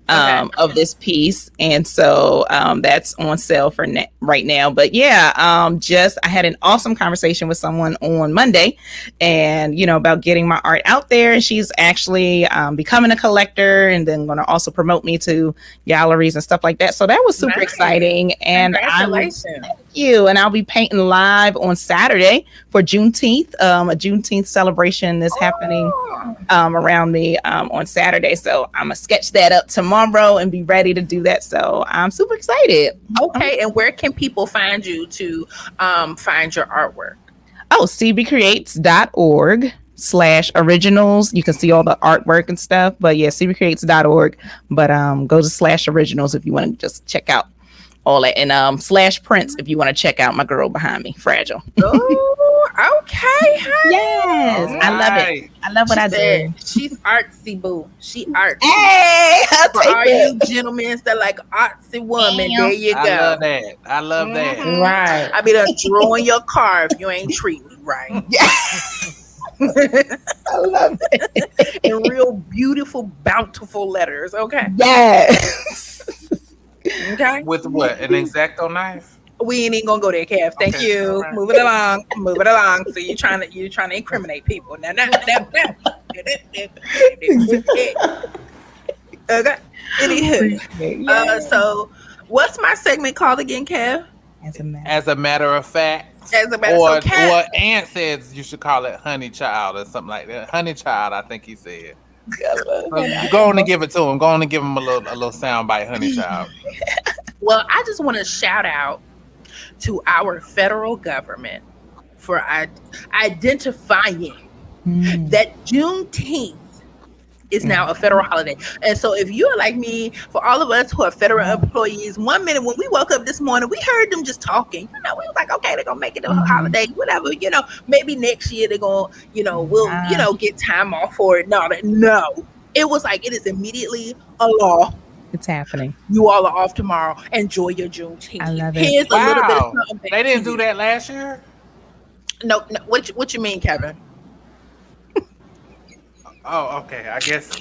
Of this piece, and so that's on sale for right now. But yeah, I had an awesome conversation with someone on Monday, and about getting my art out there. And she's actually becoming a collector, and then going to also promote me to galleries and stuff like that. So that was super exciting. And congratulations! Thank you. And I'll be painting live on Saturday for Juneteenth. A Juneteenth celebration is happening around me on Saturday. So I'm gonna sketch that up tomorrow and be ready to do that. So I'm super excited. Okay, and where can people find you to find your artwork? cbcreates.org/originals. You can see all the artwork and stuff. But yeah, cbcreates.org. But go to /originals if you want to just check out all that, and /prints if you want to check out my girl behind me, Fragile. Oh, Okay, honey. Yes, I love it. I love what I do. She's artsy, boo. She artsy. Hey, I'll for take all it. you gentlemen that like artsy woman, there you go. I love that. I love that. Right. I mean, draw on your car if you ain't treating me right. Yeah. I love it. In real beautiful, bountiful letters. Okay. Yes. Okay. With what? An X-Acto knife? We ain't even gonna go there, Kev. Thank you. Right. Moving along. So you're trying to incriminate people. Now. Okay. Anywho. So what's my segment called again, Kev? As a matter of fact. Or Aunt says you should call it Honey Child or something like that. Honey Child, I think he said. Go on and give it to him. Go on and give him a little sound bite, Honey Child. Well, I just want to shout out to our federal government for identifying that Juneteenth is now a federal holiday. And so if you're like me, for all of us who are federal employees, 1 minute when we woke up this morning, we heard them just talking. We were like, okay, they're going to make it a holiday, whatever. Maybe next year they're going to, we'll, get time off for it. No. It was like, it is immediately a law. It's happening. You all are off tomorrow. Enjoy your Juneteenth. I love it. Here's a little bit of something. They didn't do that last year? No. What you mean, Kevin? Oh, okay. I guess.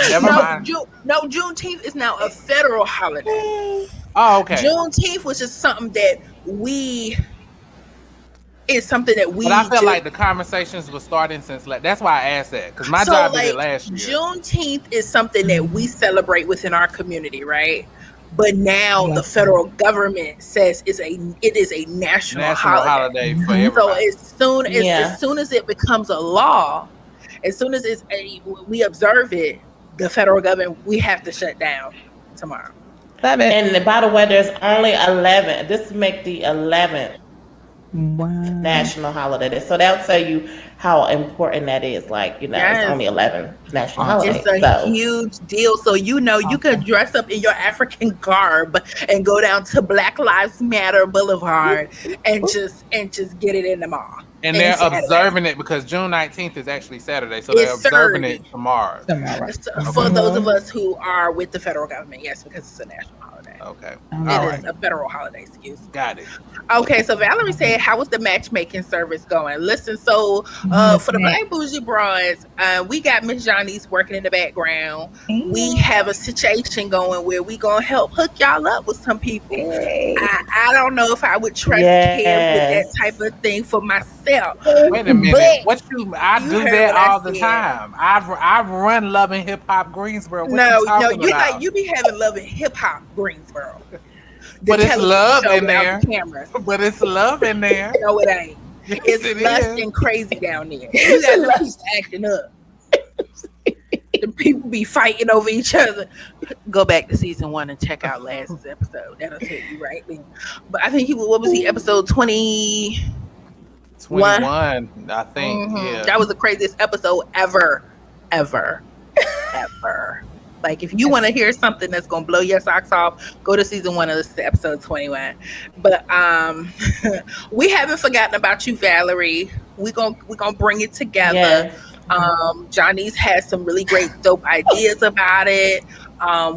Never mind. Juneteenth is now a federal holiday. Oh, okay. Juneteenth was just something that we. But I feel like the conversations were starting since that's why I asked that, because my job did it last year. Juneteenth is something that we celebrate within our community, right? But now the federal government says it is a national holiday for everybody. So as soon as it becomes a law, as soon as we observe it, the federal government, we have to shut down tomorrow. Love it. And by the way, there's only 11. This make the 11th national holiday. So that'll tell you how important that is. Like, it's only 11 national holidays. It's a huge deal. So you could dress up in your African garb and go down to Black Lives Matter Boulevard and just get it in the mall. And they're observing it because June 19th is actually Saturday, so they're observing it tomorrow. For those of us who are with the federal government, yes, because it's a national holiday. Okay. It is a federal holiday, excuse me. Got it. Okay, so Valerie said, how was the matchmaking service going? Listen, so for the Black Bougie Broads, we got Miss Johnny's working in the background. We have a situation going where we going to help hook y'all up with some people. I don't know if I would trust him with that type of thing for myself. Wait a minute. I do that all the time. I run Love and Hip Hop Greensboro. You be having Love and Hip Hop Greensboro. But it's love in there. But it's love in there. No, it ain't. It's lust and crazy down there. You got to keep acting up. The people be fighting over each other. Go back to season 1 and check out last episode. That'll tell you right then. But I think what was he, episode 20? 21, I think. Yeah. That was the craziest episode ever. Like, if you want to hear something that's gonna blow your socks off, go to season 1 of this episode 21. But we haven't forgotten about you, Valerie. We gonna bring it together. Johnny's has some really great dope ideas about it.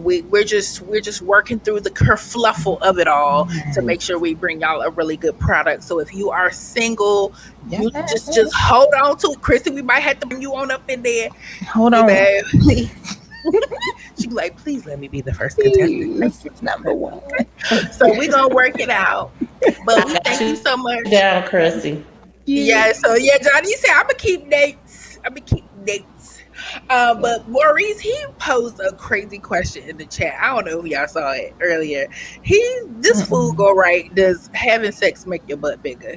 We're just working through the kerfluffle of it all to make sure we bring y'all a really good product. So if you are single, you just hold on to it. Chrissy, we might have to bring you on up in there. Hold on, please. She'd be like, please let me be the first contestant. That's number 1. So we're gonna work it out. But we thank you so much. Down, Chrissy. Yeah, Johnny said I'm gonna keep dates. But Maurice, he posed a crazy question in the chat. I don't know if y'all saw it earlier. This fool go right. Does having sex make your butt bigger?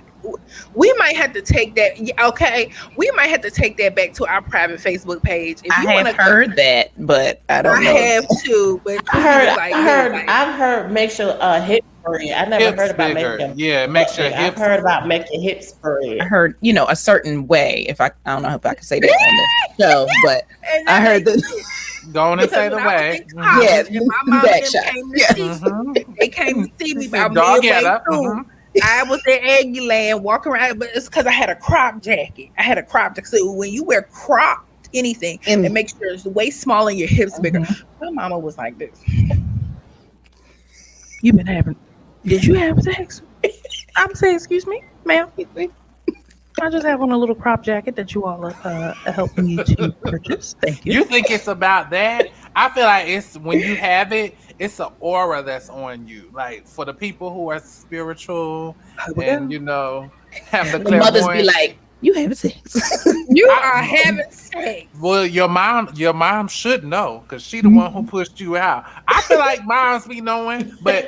We might have to take that. Okay, we might have to take that back to our private Facebook page. If I have heard that, but I don't know. I have too, but I've heard make sure hip spray. I never heard about making. Yeah, make sure. I've heard about making hip spray. I heard a certain way. I don't know if I can say that on the show, but I heard that. Go on and say the way. My mom came to see me. They came to see me about midway through. I was in Aggie land walking around, but it's because I had a crop jacket. So when you wear cropped anything, and make sure it's waist small and your hips bigger. My mama was like this. Did you have sex? I'm saying, excuse me, ma'am. I just have on a little crop jacket that you all are helping me to purchase. Thank you. You think it's about that? I feel like it's when you have it, it's an aura that's on you. Like for the people who are spiritual and have the mothers be like, "You having sex? You are having sex." Well, your mom should know because she the one who pushed you out. I feel like moms be knowing, but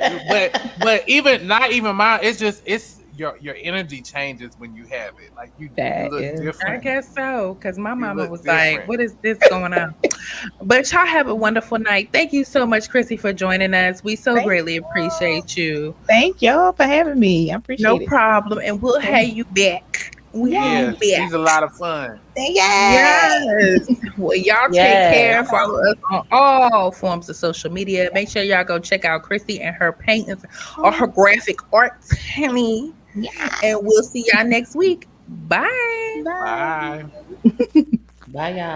even not even mom. It's your energy changes when you have it. Like you look different. I guess so, because my mama was like, "What is this going on?" But y'all have a wonderful night. Thank you so much, Chrissy, for joining us. We so greatly appreciate you. Thank y'all for having me. I appreciate it. No problem, and we'll have you back. She's a lot of fun. Yes. Well, y'all take care. Follow us on all forms of social media. Make sure y'all go check out Chrissy and her paintings or her graphic art, honey. Yeah. And we'll see y'all next week. Bye. Bye. Bye, y'all.